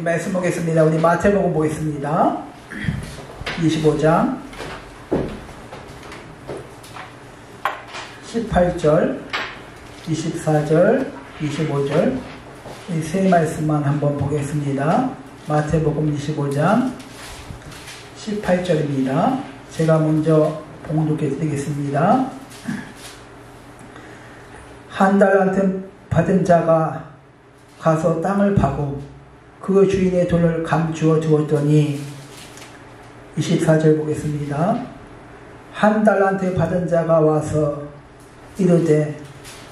말씀 보겠습니다. 우리 마태복음 보겠습니다. 25장 18절, 24절, 25절 이 세 말씀만 한번 보겠습니다. 마태복음 25장 18절입니다. 제가 먼저 봉독해 드리겠습니다. 한 달란트 받은 자가 가서 땅을 파고 그 주인의 돈을 감추어 두었더니 24절 보겠습니다. 한 달란트 받은 자가 와서 이르되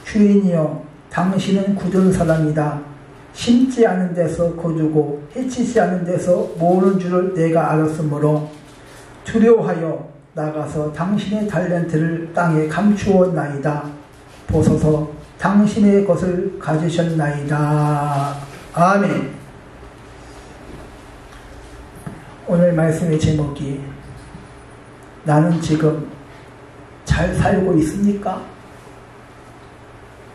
주인이여 당신은 굳은 사람이다. 심지 않은 데서 거두고 해치지 않은 데서 모으는 줄을 내가 알았으므로 두려워하여 나가서 당신의 달란트를 땅에 감추었나이다. 보소서 당신의 것을 가지셨나이다. 아멘. 오늘 말씀의 제목이 나는 지금 잘 살고 있습니까?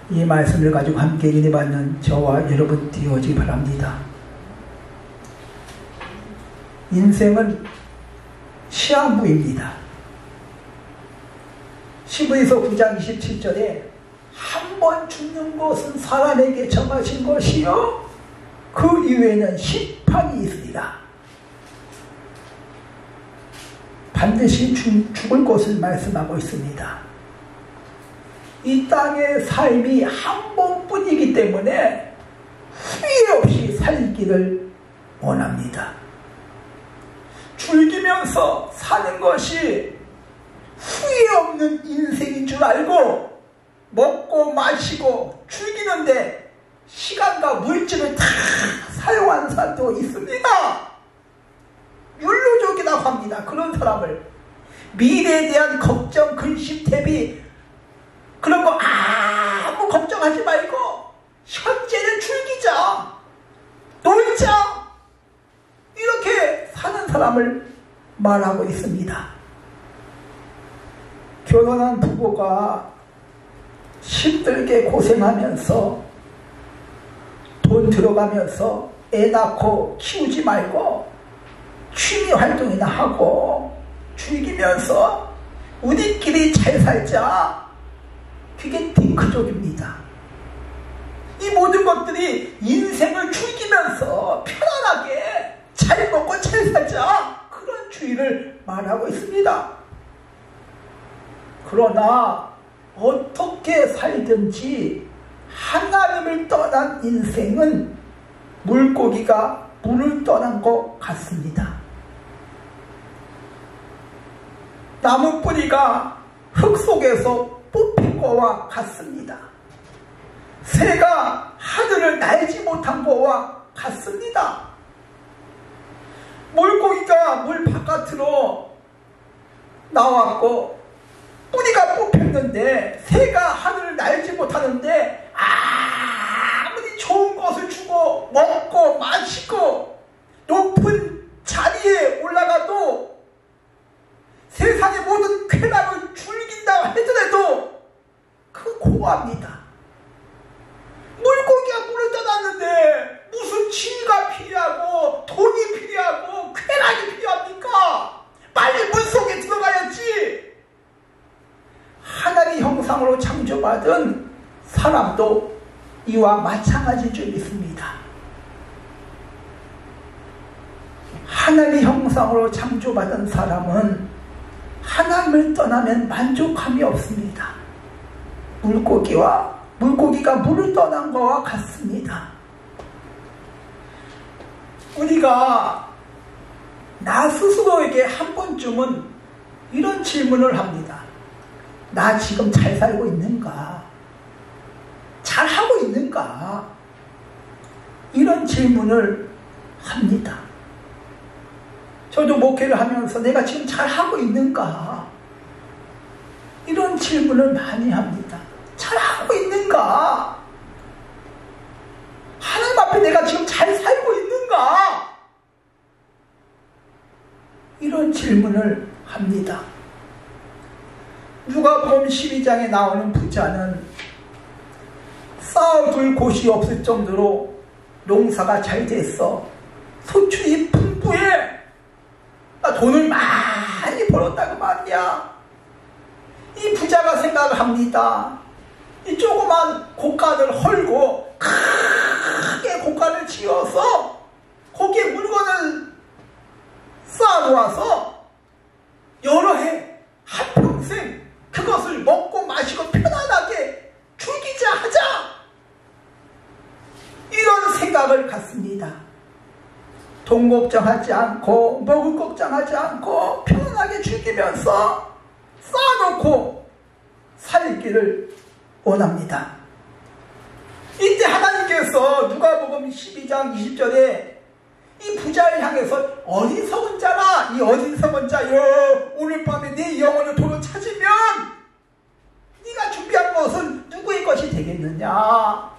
이 말씀을 가지고 함께 인해받는 저와 여러분 되어지기 바랍니다. 인생은 시한부입니다. 시브리서 9장 27절에 한 번 죽는 것은 사람에게 정하신 것이요 그 이후에는 심판이 있으리라. 반드시 죽을 것을 말씀하고 있습니다. 이 땅의 삶이 한 번뿐이기 때문에 후회 없이 살기를 원합니다. 즐기면서 사는 것이 후회 없는 인생인 줄 알고 먹고 마시고 즐기는데 시간과 물질을 다 사용하는 사람도 있습니다. 율로족이라고 합니다. 그런 사람을 미래에 대한 걱정, 근심, 대비 그런 거 아무 걱정하지 말고 현재를 즐기자, 놀자 이렇게 사는 사람을 말하고 있습니다. 결혼한 부부가 힘들게 고생하면서 돈 들어가면서 애 낳고 키우지 말고 취미 활동이나 하고 즐기면서 우리끼리 잘 살자. 그게 딩크족입니다. 이 모든 것들이 인생을 즐기면서 편안하게 잘 먹고 잘 살자. 그런 주의를 말하고 있습니다. 그러나 어떻게 살든지 하나님을 떠난 인생은 물고기가 물을 떠난 것 같습니다. 나무 뿌리가 흙 속에서 뽑힌 것과 같습니다. 새가 하늘을 날지 못한 것과 같습니다. 물고기가 물 바깥으로 나왔고 뿌리가 뽑혔는데 새가 하늘을 날지 못하는데 아무리 좋은 것을 주고 먹고 마시고 높은 자리에 올라가도 세상의 모든 쾌락을 즐긴다고 하더라도 그 고아입니다. 물고기가 물을 떠났는데 무슨 지위가 필요하고 돈이 필요하고 쾌락이 필요합니까? 빨리 물속에 들어가야지. 하나님의 형상으로 창조받은 사람도 이와 마찬가지일 줄 믿습니다. 하나님의 형상으로 창조받은 사람은 하나님을 떠나면 만족함이 없습니다. 물고기가 물을 떠난 것과 같습니다. 우리가 나 스스로에게 한 번쯤은 이런 질문을 합니다. 나 지금 잘 살고 있는가? 잘하고 있는가? 이런 질문을 합니다. 저도 목회를 하면서 내가 지금 잘하고 있는가? 이런 질문을 많이 합니다. 잘하고 있는가? 하나님 앞에 내가 지금 잘 살고 있는가? 이런 질문을 합니다. 누가복음 12장에 나오는 부자는 쌓아둘 곳이 없을 정도로 농사가 잘 됐어. 돈을 많이 벌었다고 말이야. 이 부자가 생각을 합니다. 이 조그만 곳간을 헐고 크게 곳간을 지어서 거기에 물건을 쌓아놓아서 여러 해 한평생 그것을 먹고 마시고 편안하게 즐기자 하자, 이런 생각을 갖습니다. 돈 걱정하지 않고 먹을 걱정하지 않고 편안하게 즐기면서 쌓아놓고 살기를 원합니다. 이때 하나님께서 누가복음 12장 20절에 이 부자를 향해서 어리석은 자라, 이 어리석은 자여, 오늘 밤에 네 영혼을 도로 찾으면 네가 준비한 것은 누구의 것이 되겠느냐.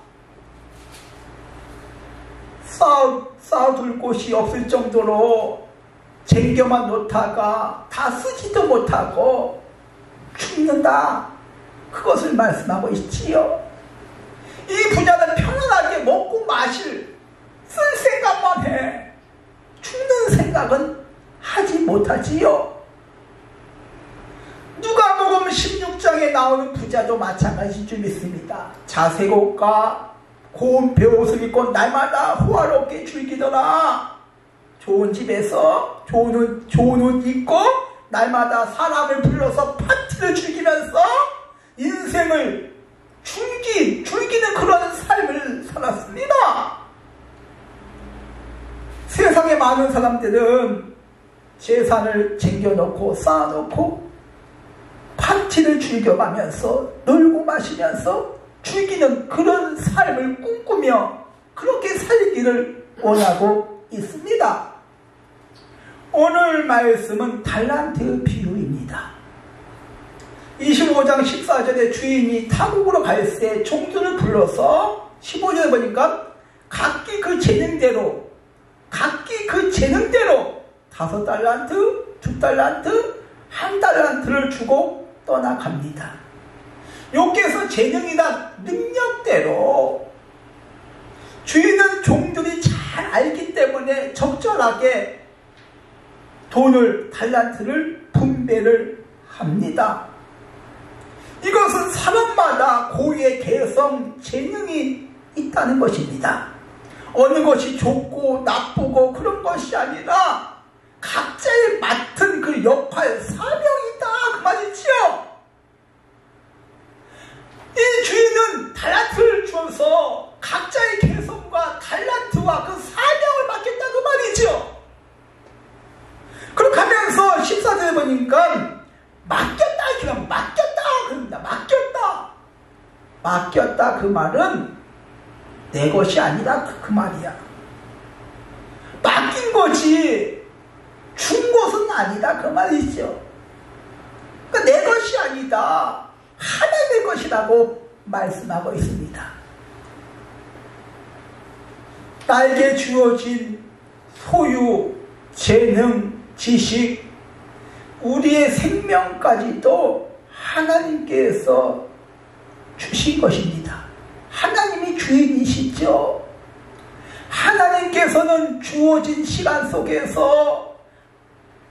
쌓아둘 곳이 없을 정도로 쟁겨만 놓다가 다 쓰지도 못하고 죽는다, 그것을 말씀하고 있지요. 이 부자는 편안하게 먹고 마실 쓸 생각만 해 죽는 생각은 하지 못하지요. 누가복음 16장에 나오는 부자도 마찬가지 좀 있습니다. 자색옷과 고운 베옷을 입고 날마다 호화롭게 즐기더라. 좋은 집에서 좋은 옷 입고 날마다 사람을 불러서 파티를 즐기면서 인생을 즐기는 그런 삶을 살았습니다. 세상에 많은 사람들은 재산을 쟁여놓고 쌓아놓고 파티를 즐겨가면서 놀고 마시면서 즐기는 그런 삶을 꿈꾸며 그렇게 살기를 원하고 있습니다. 오늘 말씀은 달란트 비유입니다. 25장 14절에 주인이 타국으로 갈새 종들을 불러서 15절에 보니까 각기 그 재능대로 5달란트, 2달란트, 1달란트를 주고 떠나갑니다. 여기에서 재능이나 능력대로 주인은 종들이 잘 알기 때문에 적절하게 달란트를 분배를 합니다. 이것은 사람마다 고유의 개성, 재능이 있다는 것입니다. 어느 것이 좋고 나쁘고 그런 것이 아니라 각자의 맡은 그 역할, 사명이 있다, 그 말이지요. 이 주인은 달란트를 주어서 각자의 개성과 달란트와 그 사명을 맡겼다, 그 말이죠. 그렇게 하면서 14절에 보니까 맡겼다, 그냥 맡겼다 그럽니다. 맡겼다 그 말은 내 것이 아니다, 그 말이야. 맡긴 거지 준 것은 아니다, 그 말이죠. 그러니까 내 것이 아니다, 하나님의 것이라고 말씀하고 있습니다. 나에게 주어진 소유, 재능, 지식, 우리의 생명까지도 하나님께서 주신 것입니다. 하나님이 주인이시죠. 하나님께서는 주어진 시간 속에서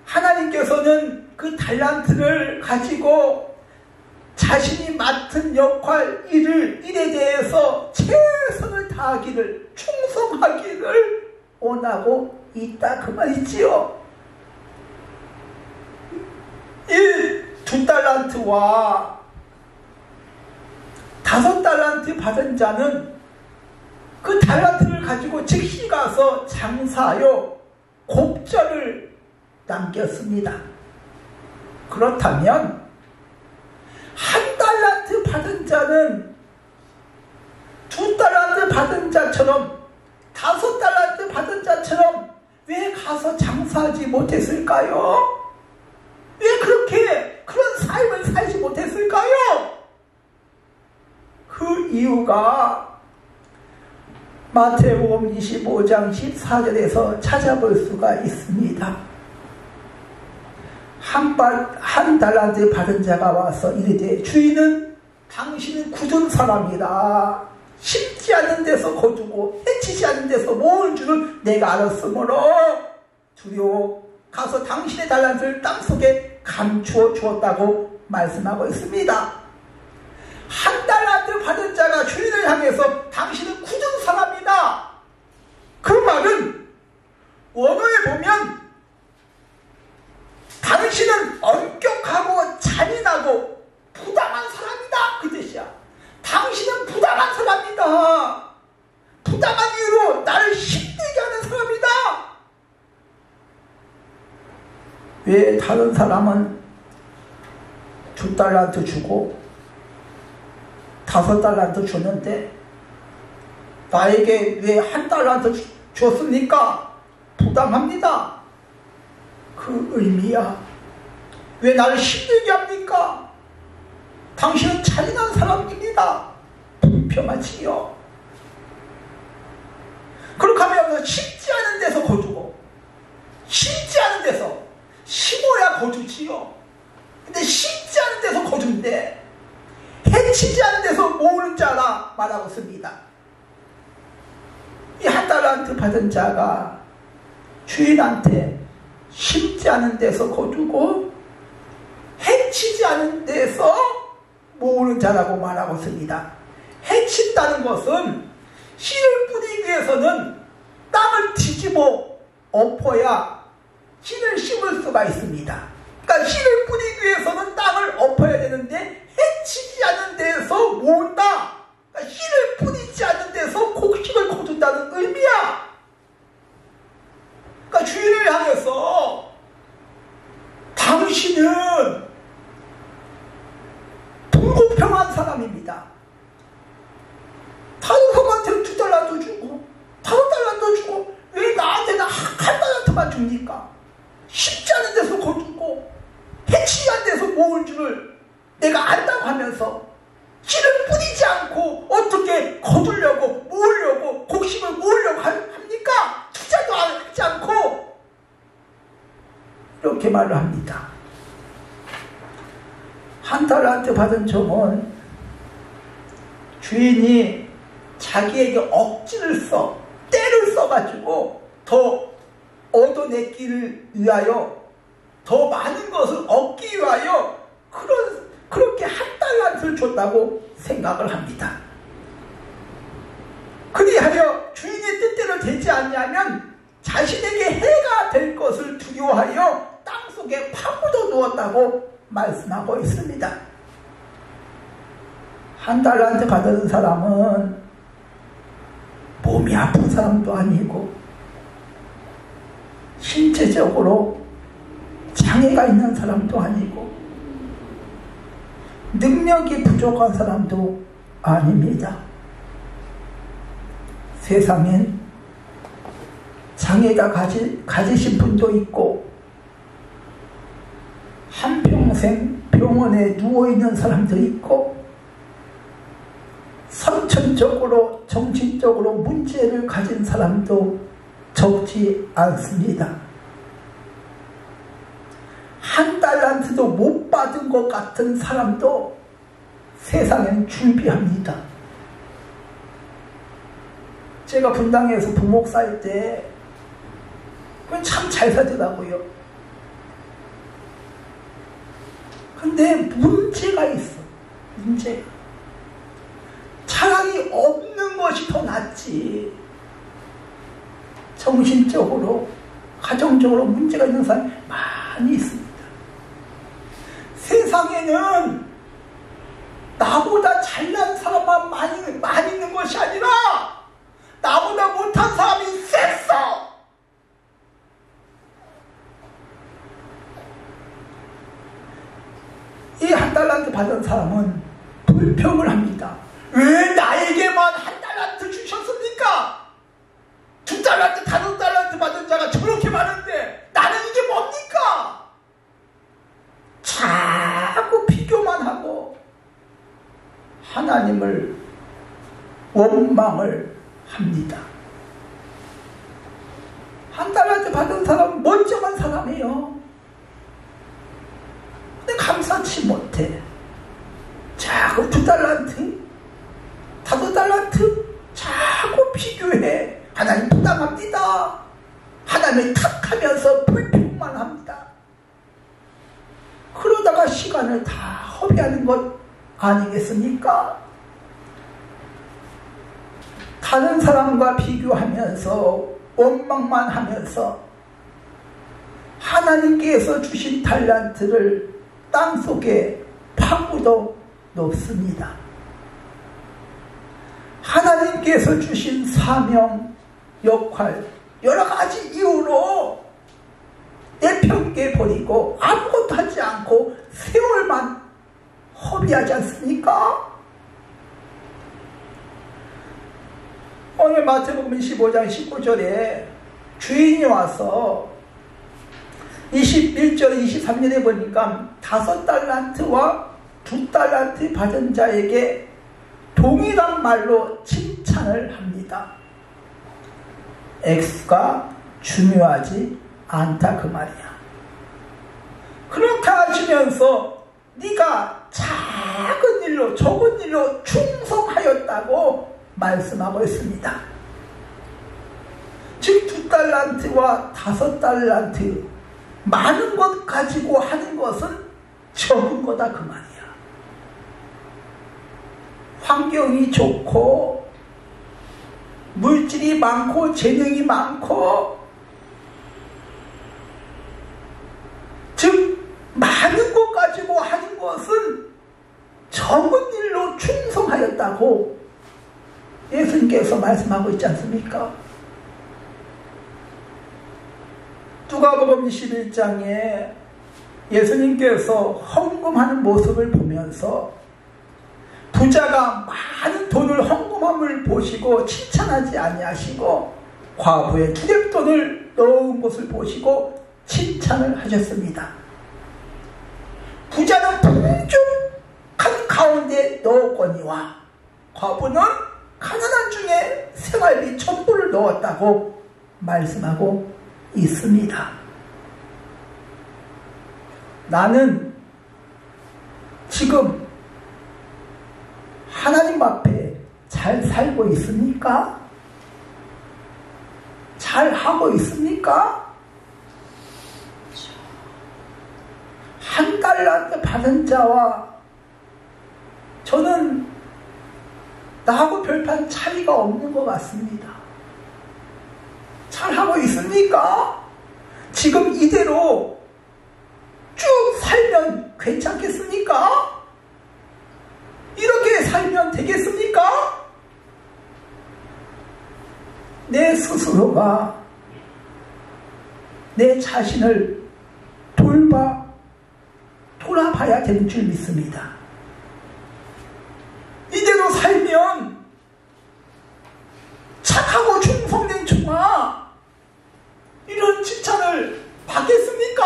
하나님께서는 그 달란트를 가지고 자신이 맡은 역할, 일에 대해서 최선을 다하기를, 충성하기를 원하고 있다, 그 말이지요. 이 2달란트와 5달란트 받은 자는 그 달란트를 가지고 즉시 가서 장사하여 곱절을 남겼습니다. 그렇다면 1달란트 받은 자는 2달란트 받은 자처럼 5달란트 받은 자처럼 왜 가서 장사하지 못했을까요? 왜 그런 삶을 살지 못했을까요? 그 이유가 마태복음 25장 14절에서 찾아볼 수가 있습니다. 한 달란트 받은 자가 와서 이르되 주인은 당신은 굳은 사람이라 심지 않는 데서 거두고 해치지 않는 데서 모을 줄을 내가 알았으므로 두려워 가서 당신의 달란트를 땅속에 감추어 주었다고 말씀하고 있습니다. 한 달란트 받은 자가 주인을 향해서 당신은 굳은 사람이다. 그 말은 원어에 보면 당신은 엄격하고 잔인하고 부당한 사람이다, 그 뜻이야. 당신은 부당한 사람이다. 부당한 이유로 나를 힘들게 하는 사람이다. 왜 다른 사람은 2달란트 주고 5달란트 주는데 나에게 왜 1달란트 줬습니까? 부당합니다. 그 의미야. 왜 나를 힘들게 합니까? 당신은 잔인한 사람입니다. 불평하지요. 그렇게 하면 심지 않은 데서 거두고 심지 않은 데서 심어야 거두지요. 근데 심지 않은 데서 거둔데 해치지 않은 데서 모으는 자라 말하고 있습니다. 이 1달란트 받은 자가 주인한테 심지 않은 데서 거두고 해치지 않은 데서 모으는 자라고 말하고 있습니다. 해친다는 것은 씨를 뿌리기 위해서는 땅을 뒤집어 엎어야 씨를 심을 수가 있습니다. 그러니까 씨를 뿌리기 위해서는 땅을 엎어야 되는데 해치지 않은 데서 모은다. 그러니까 씨를 뿌리지 않은 데서 곡식을 거둔다는 의미야. 그러니까 주인을 향해서 당신은 불공평한 사람입니다. 다른 사람한테는 2달란트 주고 5달란트 주고 왜 나한테는 1달란트만 줍니까? 쉽지 않은 데서 거두고 해치지 않은 데서 모을 줄을 내가 안다고 하면서 씨를 뿌리지 않고 어떻게 거두려고 모으려고 곡식을 모으려고 합니까? 투자도 하지 않고 이렇게 말을 합니다. 1달란트 받은 종은 주인이 자기에게 억지를 때를 써가지고 더 얻어내기를 위하여 더 많은 것을 얻기 위하여 그렇게 1달란트를 줬다고 생각을 합니다. 그리하여 주인의 뜻대로 되지 않냐면 자신에게 해가 될 것을 두려워하여 땅속에 파묻어 두었다고 말씀하고 있습니다. 1달란트 받은 사람은 몸이 아픈 사람도 아니고 신체적으로 장애가 있는 사람도 아니고 능력이 부족한 사람도 아닙니다. 세상엔 장애가 가지신 분도 있고 한평생 병원에 누워있는 사람도 있고 선천적으로 정신적으로 문제를 가진 사람도 적지 않습니다. 1달란트도 못 받은 것 같은 사람도 세상엔 준비합니다. 제가 분당에서 부목사일 때 참 잘 살더라고요. 근데 문제가 있어. 문제가. 차라리 없는 것이 더 낫지. 정신적으로 가정적으로 문제가 있는 사람이 많이 있습니다. 세상에는 나보다 잘난 사람만 많이 있는 것이 아니라 나보다 못한 사람이 셌어. 이 1달란트 받은 사람은 불평을 합니다. 왜 나에게만 1달란트 주셨습니까? 2달란트, 5달란트 받은 자가 저렇게 많은데 나는 이게 뭡니까? 자꾸 비교만 하고 하나님을 원망을 합니다. 1달란트 받은 사람은 멀쩡한 사람이에요. 근데 감사치 못해. 자꾸 2달란트, 5달란트 자꾸 비교해. 하나님 부당합니다. 하나님을 탓하면서 불평만 합니다. 시간을 다 허비하는 것 아니겠습니까? 다른 사람과 비교하면서 원망만 하면서 하나님께서 주신 달란트를 땅속에 파묻어 놓습니다. 하나님께서 주신 사명, 역할, 여러 가지 이유로 내팽개 버리고 아무것도 하지 않고 세월만 허비하지 않습니까? 오늘 마태복음 15장 19절에 주인이 와서 21절 23절에 보니까 5달란트와 2달란트 받은 자에게 동일한 말로 칭찬을 합니다. 액수가 중요하지 않다 그 말이야. 그렇게 하시면서 네가 작은 일로 적은 일로 충성하였다고 말씀하고 있습니다. 즉 2달란트와 5달란트 많은 것 가지고 하는 것은 적은 거다 그 말이야. 환경이 좋고 물질이 많고 재능이 많고 즉 많은 것 가지고 하는 것은 적은 일로 충성하였다고 예수님께서 말씀하고 있지 않습니까? 누가복음 21장에 예수님께서 헌금하는 모습을 보면서 부자가 많은 돈을 헌금함을 보시고 칭찬하지 아니하시고 과부의 두렙돈을 넣은 것을 보시고 칭찬을 하셨습니다. 부자는 풍족한 가운데 넣었거니와 과부는 가난한 중에 생활비 전부를 넣었다고 말씀하고 있습니다. 나는 지금 하나님 앞에 잘 살고 있습니까? 잘 하고 있습니까? 한 달란트 받은 자와 저는 나하고 별반 차이가 없는 것 같습니다. 잘하고 있습니까? 지금 이대로 쭉 살면 괜찮겠습니까? 이렇게 살면 되겠습니까? 내 스스로가 내 자신을 돌아봐야 되는 줄 믿습니다. 이대로 살면 착하고 충성된 종아 이런 칭찬을 받겠습니까?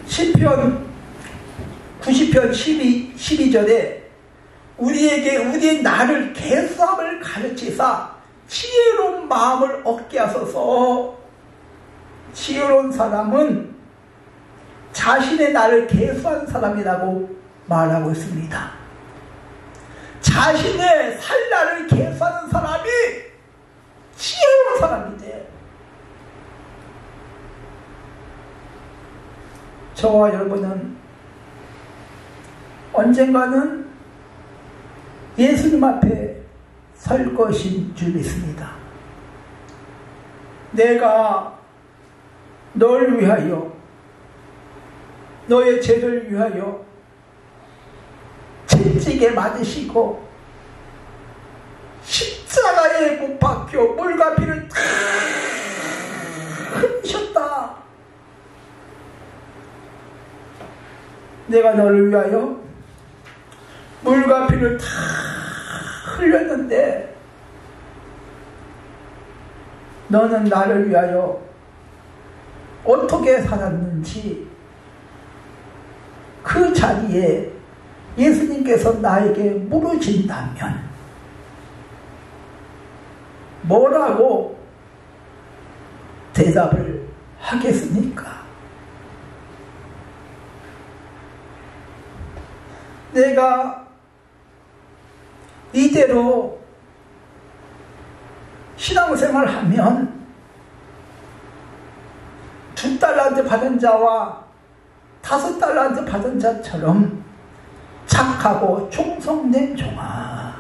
시편 90편 12절에 우리에게 우리의 나를 계수함을 가르치사 지혜로운 마음을 얻게 하소서. 지혜로운 사람은 자신의 나를 계수한 사람이라고 말하고 있습니다. 자신의 살 나를 계수하는 사람이 지혜로운 사람인데 저와 여러분은 언젠가는 예수님 앞에 설 것인 줄 믿습니다. 내가 널 위하여 너의 죄를 위하여 채찍에 맞으시고 십자가에 못 박혀 물과 피를 다 흘리셨다. 내가 너를 위하여 물과 피를 다 흘렸는데 너는 나를 위하여 어떻게 살았는지 그 자리에 예수님께서 나에게 물으신다면 뭐라고 대답을 하겠습니까? 내가 이대로 신앙생활을 하면 2달란트 10달란트 받은 자와 5달란트 받은 자처럼 착하고 충성된 종아,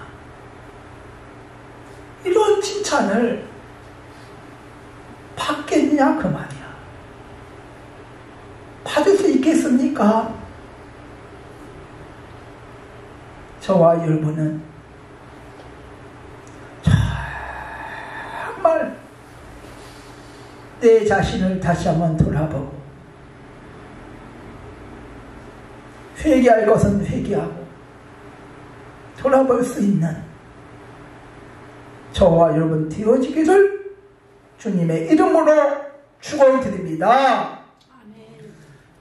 이런 칭찬을 받겠냐 그 말이야. 받을 수 있겠습니까? 저와 여러분은 정말 내 자신을 다시 한번 돌아보고, 회개할 것은 회개하고 돌아볼 수 있는 저와 여러분 되어지기를 주님의 이름으로 축원드립니다.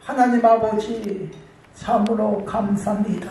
하나님 아버지, 참으로 감사합니다.